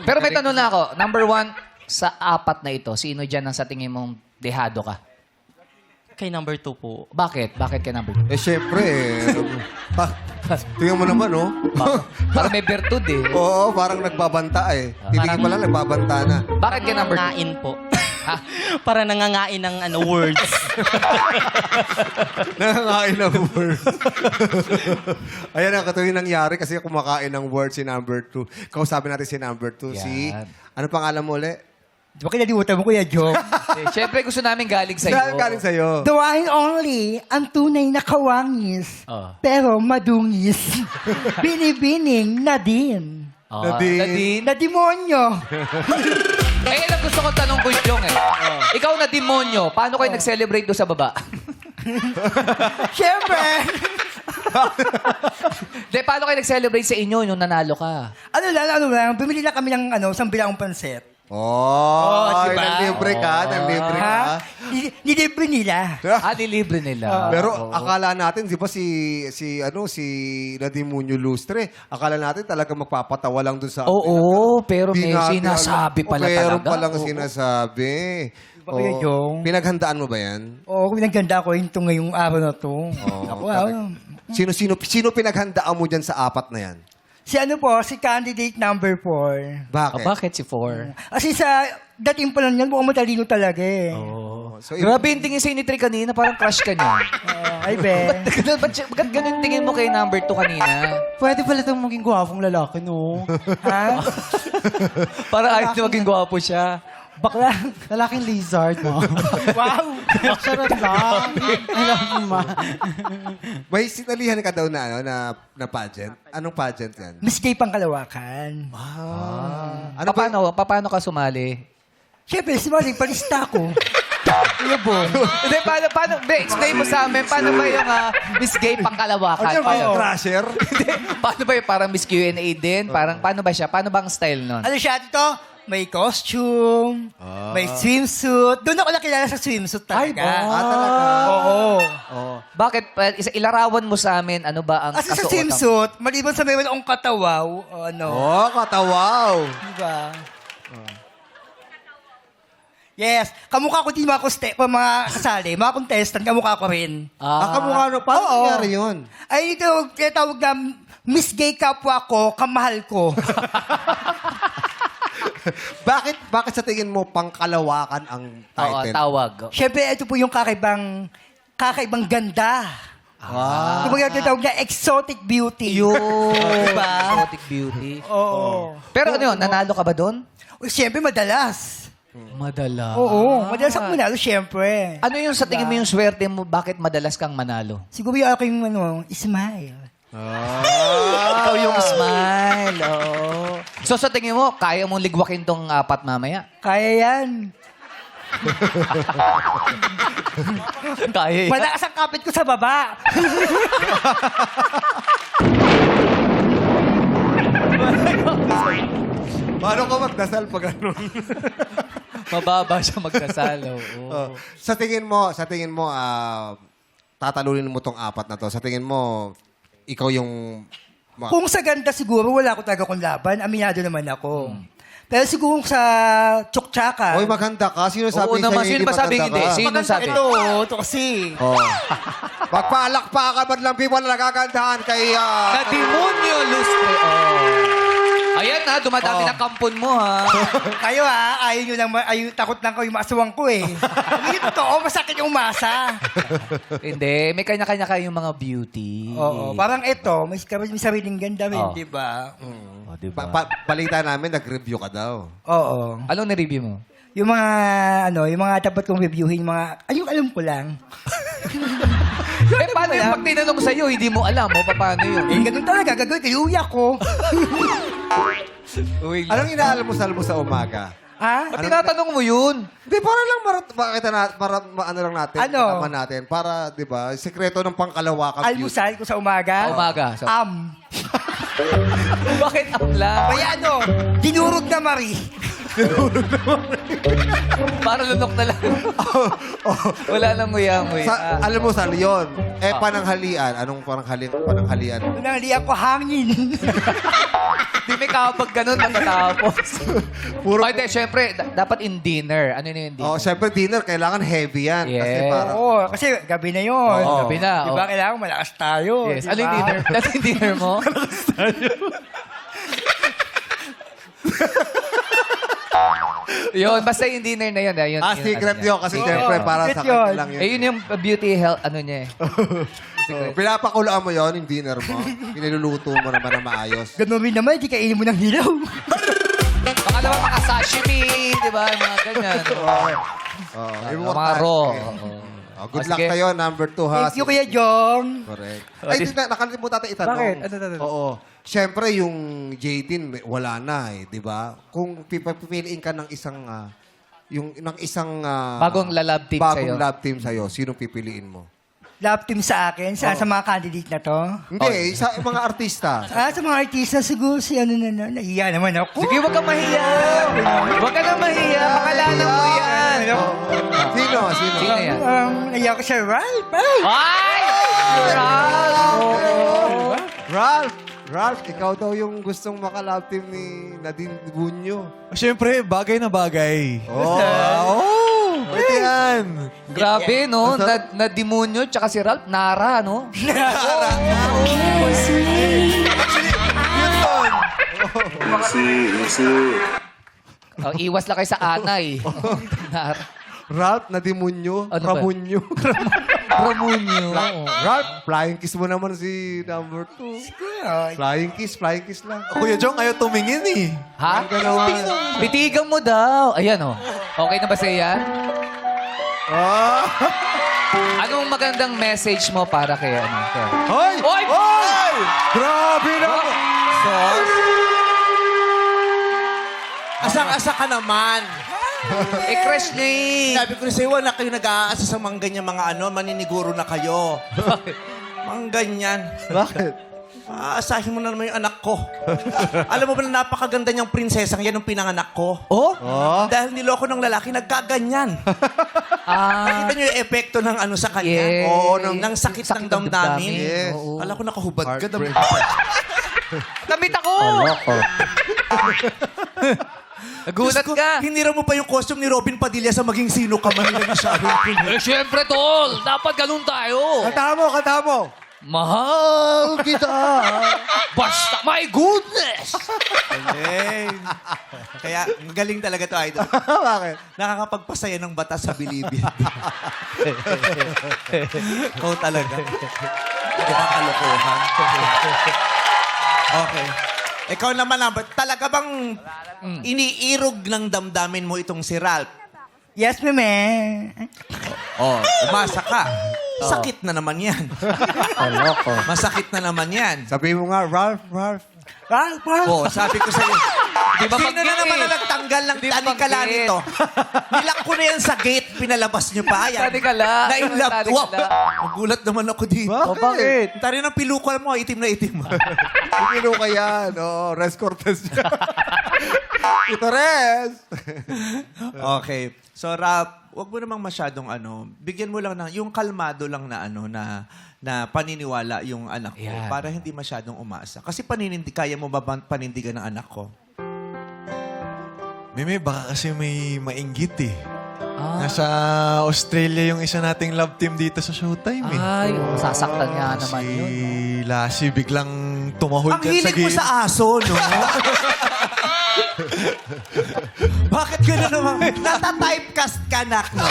Pero may tanong na ako. Number 1, sa apat na ito, sino dyan ang sa tingin mong dehado ka? Kay number 2 po. Bakit? Bakit ka number 2? Eh, syempre, tingnan mo naman, oh. Para may bertud eh. Oo, parang nagbabanta Titingin pa lang, nagbabanta na. Bakit ka number 2? Nangangain po. Ha? Para nangangain ng words. Nangangain ng word. Ayan ang katuloy nangyari kasi kumakain ng word si number 2. Kausapin natin si number 2, si... Yan. Ano pangalan mo ulit? Di ba kinalimutan mo, Kuya Joe? Siyempre gusto namin galing sa'yo. Saan galing sa'yo? The one and only, ang tunay na kawangis, Oh. pero madungis. Binibining na din. Nadine. Na demonyo. Eh, ilang gusto kong tanong ko yung Ikaw na demonyo, paano kayo nag-celebrate doon sa baba? Siyempre. De, paano kayo nag-celebrate sa inyo nung nanalo ka? ano lang, bumili lang kami ng isang bilaong panset. Oh, diba? nanlibre ka. Ha? Nilibre nila. Nilibre nila. Pero akala natin, di ba si Nadimunyo Lustre, akala natin talaga magpapatawa lang dun sa... Oo, pero may Di natin sinasabi alam. pala Meron talaga. palang Oo. sinasabi. Diba, Kuya Jong? Pinaghandaan mo ba yan? Oo, pinaganda ko ito ngayong araw na to. Sino pinaghandaan mo dyan sa apat na yan? Si candidate number 4. Bakit? Bakit si 4? Kasi sa dating pa lang yan, mukhang matalino talaga eh. So, Grabe yung tingin sa'yo ni Tri kanina, parang crush ka niya. Ay, be. Ba't ganun tingin mo kay number 2 kanina? Pwede pala itong maging gwapong lalaki, no? Ha? Parang ayos na maging gwapo siya. Bakla. Lalaking lizard, mo. Wow! Charot lang. I love you, ma. may sinalihan ka daw na, na pageant. Anong pageant yan? Miss Gay Pangkalawakan. Ano ba? Paano ka sumali? Siyempre, sumali, palista ko. Lubong. Hindi, paano, explain mo sa amin, paano ba yung Miss Gay Pangkalawakan? Ano ba yung crasher? Paano ba yung parang Miss Q&A din? Paano ba siya? Paano ba ang style nun? Ano siya dito? May costume, may swimsuit. Doon ako nakilala sa swimsuit talaga. Talaga? Oo. Bakit? Ilarawan mo sa amin, ano ba ang Kasi sa kasuotan? swimsuit, maliban sa may walang katawaw, Katawaw. diba? Yes. Kamukha ko din mga kasali, mga contestant, kamukha ko rin. Kamukha no? Paano Oo. nangyari yun? Ay, ito, tinatawag na Miss Gay kapwa ko, kamahal ko. Bakit sa tingin mo pangkalawakan ang Oo, title? tawag. Siyempre, ito po yung kakaibang ganda. Ito po yung tinatawag na exotic beauty. Yun. Diba? Exotic beauty. Oo. Pero ano yun, nanalo ka ba doon? Siyempre, madalas. Madala. Oo, madalas ako manalo, siyempre. Ano yung sa tingin mo yung swerte mo, bakit madalas kang manalo? Siguro yung aking smile. Ikaw yung smile. Oh. So sa tingin mo, kaya mong ligwakin tong apat mamaya? Kaya yan. Kaya yan. Malakas ang kapit ko sa baba. Paano ka magdasal pag ganun? Mababa siya magkasal. Oo. Sa tingin mo, tatalunin mo tong apat na to. Sa tingin mo, ikaw yung... Kung sa ganda siguro, wala ko talaga kung laban. Aminado naman ako. Pero siguro sa tsuktsakan. Oy, maganda ka. Sino sabi Oo naman, sa'yo sino ba sabi maganda hindi? ka? Sino maganda sabi? ito kasi. Oh. Pagpaalakpakan man lang people na nagagandahan kay... Na demonyo lustre. Oh. Ayan ha, dumadami ng kampon mo ha. Kayo ayaw nyo lang, takot lang kayo yung maasawang ko eh. Hindi totoo, masakit yung masa. Hindi, may kanya-kanya kayong mga beauty. Oo, parang ito, may sariling ganda rin, Oh. di ba? Oh, diba? Balita namin, nag-review ka daw. Oo. Anong na-review mo? Yung mga dapat kong reviewin, yung mga, yung alam ko lang. Paano yung pag tinanong sa'yo, hindi mo alam mo, paano yun? Ganun talaga, gagawin ko, iuyak ko. Anong inaalam mo sa umaga? Ha? Ba't tinatanong mo yun? Hindi, para lang ano lang natin, Ano? malaman natin, para, di ba, sekreto ng pangkalawakan. Almusal ko sa umaga. Umaga. So, Am. bakit ang lang? Kaya dinurog na Marie. Para lunok na lang. Wala nang nguya-nguya. Alam mo, Sal, yun. Pananghalian. Anong pananghalian? Nali ako hangin. Di may kapag ganun natatapos. Puro- Ay, hindi, syempre, dapat in dinner. Ano yun yung dinner? Oh, syempre dinner, kailangan heavy yan. Kasi Yeah. parang... Oo, kasi gabi na yun. Oo, gabi na, Diba, oo. kailangan malakas tayo. Yes. diba? Ano yung dinner? That's yung dinner mo? Yun, basta yung dinner na yun. Yun yun, secret ano niya. yun. Kasi syempre, para sa secret yun. kanya lang yun. Eh, yun yung beauty health, ano niya eh. Pinapakulaan mo yun, yung dinner mo. Piniluluto mo naman na maayos. Ganun rin naman, di kainin mo ng hilaw. Baka naman mga sashimi, di ba? Yung mga ganyan. Mga raw. Good luck Sige. kayo, number 2 ha. Thank you, Kuya Jong. Correct. Ay, nakalimutan natin itanong. Bakit? Oo. Siyempre, yung Jaden, wala na eh, di ba? Kung pipiliin ka ng isang, Bagong lalab team sa'yo. bagong lab team sa'yo, sino pipiliin mo? Love team sa akin, sa mga candidate na to. Hindi, sa mga artista. Sa mga artista, siguro si nahiya naman ako. Sige, huwag kang mahiya. Huwag ka na mahiya. Pakalanan mo yan. Sino? Sino yan? Nahiya ko siya, Ralph. Ay! Ay! Ralph, ikaw daw yung gustong makalab team ni Nadine Bunyo. Siyempre, bagay na bagay. Pwede yan. Grabe, no? Na-demonyo, tsaka si Ralph, Nara, no? Oh, iwas lang kayo sa anay. Nara. Ralph, Nadimunyo, Ano ba? Ramunyo. Ramunyo. Ralph, flying kiss mo naman si number 2. Flying kiss lang. Kuya Jong, ayaw tumingin eh. Ha? Bitigan mo daw. Ayan, oh. Okay na ba sa'yo yan? Anong magandang message mo para kay ano? Hoy! Hoy! Hoy! Grabe naman! Asang-asa ka naman. Eh, crush niya eh. Sabi ko na sa'yo, wala kayo nag-aasa sa mga ganyan mga maniniguro na kayo. Mga ganyan. Bakit? Aasahin mo na naman yung anak ko. Alam mo ba na napakaganda niyang prinsesang yan yung pinanganak ko? Oh? Dahil niloko ng lalaki, nagkaganyan. Nakita niyo yung epekto ng ano sa kanya? Yes. Oo, ng sakit ng Sakit ng damdamin. Yes. Oo. Alam ko nakahubad ka. Heartbreak. Namit ako! Nagulat Diyos ko, ka. hinira mo pa yung costume ni Robin Padilla sa maging sino ka man nila siya. Eh, syempre, tol. Dapat ganun tayo. Kanta mo! Mahal kita. Basta, my goodness. Kaya, magaling talaga to, idol. Bakit? Nakakapagpasaya ng bata sa bilibid. Ikaw talaga. Mukhang kalokohan. Okay. Ikaw naman, talaga bang iniirog ng damdamin mo itong si Ralph? Yes, meme. Oh, umasa ka. Sakit na naman yan. Masakit na naman yan. Sabi mo nga, Ralph. Ralph. Oh, sabi ko sa'yo. Di ba Sino na banggit naman eh? na nagtanggal ng Di ba tanikala banggit? nito? Nilak ko na yan sa gate, pinalabas niyo pa. Yan. Tanikala? Na-inlove. Tanikala? Wow. Nagulat naman ako dito. Bakit? Tari ng pilukal mo, itim na itim. Pipilo ka yan. Oo, Res Cortez yan. Ito, Res. Okay. So, Rap, wag mo namang masyadong bigyan mo lang yung kalmado lang na na paniniwala yung anak ko Yan. para hindi masyadong umasa. Kasi kaya mo ba panindigan ng anak ko? Meme, baka kasi may mainggit eh. Ah. Nasa Australia yung isa nating love team dito sa Showtime eh. Ay, sasaktan niya naman Si yun. Lassie biglang tumahol Ang dyan sa hilig mo gate. sa aso, no? Bakit gano'n naman? Nata-typecast ka, nak, no?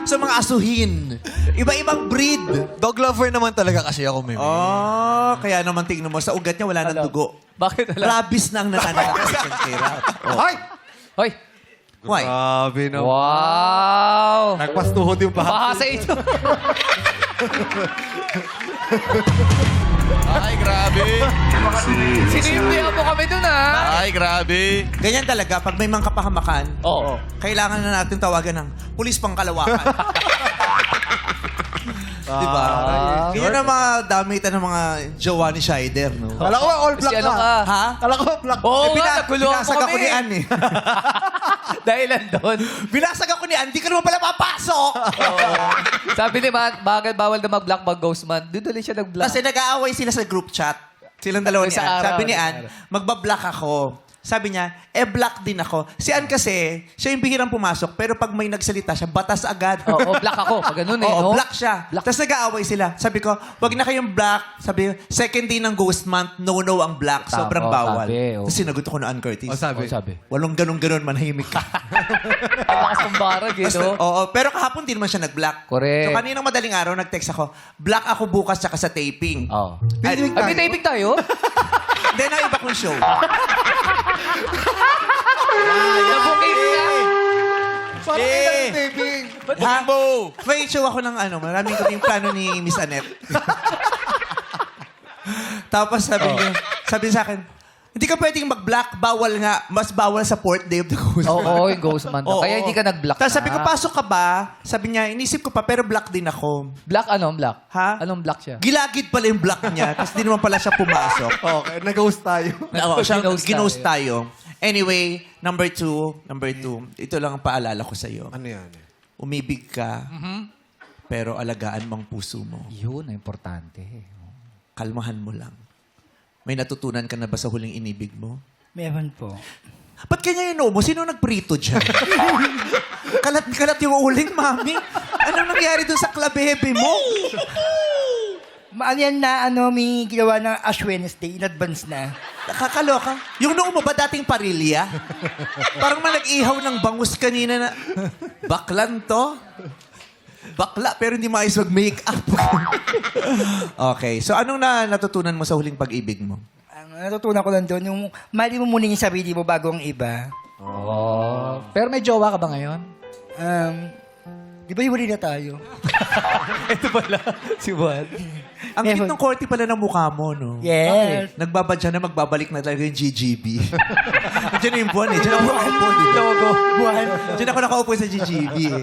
Sa mga asuhin. Iba-ibang breed. Dog lover naman talaga kasi ako, Meme. Oh, kaya naman tingnan mo, sa ugat niya wala nang dugo. Bakit alam? Rabies na ang nananakit kay Rap. Ay! Hoy. Why? Grabe naman. Wow. Nagpastuhod yung Baha bahay. sa ito. Ay, grabe. Sinimpihan mo kami dun, ha? Ay, grabe. Ganyan talaga, pag may mga kapahamakan, Oo. kailangan na natin tawagan ng pulis pang kalawakan. Diba? Ganyan ang mga damitan ng mga jowa ni Scheider, no? Kala ko all black Kasi ano ka. ka? Ha? Kala ko black. Oo nga, Pina- nagkulungan pinasag ko ako kami. ni Ann, eh. Dahilan doon. Binasag ako ni Andy, ka naman pala papasok! Sabi ni Bagal, bawal na mag-block mag-ghost man. Doon ulit siya nag-block. Kasi nag-aaway sila sa group chat. Silang dalawa ni Sa Ann. araw, Sabi ni sa Ann, magbablock ako. Sabi niya, block din ako. Si Ann kasi, siya yung bihirang pumasok, pero pag may nagsalita siya, batas agad. Oo, block ako. Pag ganun eh. Oo, no? block siya. Block. Tapos nag-aaway sila. Sabi ko, wag na kayong block. Sabi, second day ng ghost month, no ang block. Tama, Sobrang bawal. sabi, oh. Tapos sinagot ako na Ann Curtis. Oh, sabi. Walong ganun-ganun, manahimik ka. Ang lakas ng barag eh, no? Oo, pero kahapon din naman siya nag-block. Correct. So kaninang madaling araw, nag-text ako, block ako bukas tsaka sa taping. Oo. Ay, May taping tayo? Hindi na iba kong show. Nabuking niya. Parang kailangan taping. Ha? May show ako ng maraming kaming plano ni Miss Annette. Tapos sabi sa akin, hindi ka pwedeng mag-block, bawal nga, mas bawal sa 4th day of the ghost month. Oo, yung ghost man. Oo. Kaya hindi ka nag-block Tapos na. sabi ko, pasok ka ba? Sabi niya, inisip ko pa, pero block din ako. Block ano? Block? Ha? Anong block siya? Gilagid pala yung block niya, tapos di naman pala siya pumasok. Okay, nag-ghost tayo. Oo, siya, Ginost ginost tayo. Anyway, number two, ito lang ang paalala ko sa'yo. Ano yan? Umibig ka, pero alagaan mong puso mo. Yun, ang importante. Kalmahan mo lang. May natutunan ka na ba sa huling inibig mo? Meron po. Ba't kanya yun mo? Sino nagprito dyan? kalat yung uling, mami. Anong nangyari doon sa klabebe mo? Ano yan na, may ginawa ng Ash Wednesday in advance na. Nakakaloka. Yung noo mo ba dating parilya? Parang nag-ihaw ng bangus kanina na, baklan to? Bakla, pero hindi maayos mag-makeup. Okay. So, anong natutunan mo sa huling pag-ibig mo? Ang natutunan ko lang doon, yung mali mo muna yung sarili mo bago ang iba. Oh. Pero may jowa ka ba ngayon? Di ba huli na tayo? Si Juan. Ang cute ng korte pala ng mukha mo, no? Yes. Nagbabadya na magbabalik na talaga yung GGB. Diyan na yung buwan eh. Diyan ako nakaupo. Buwan. Diyan ako nakaupo sa GGB eh.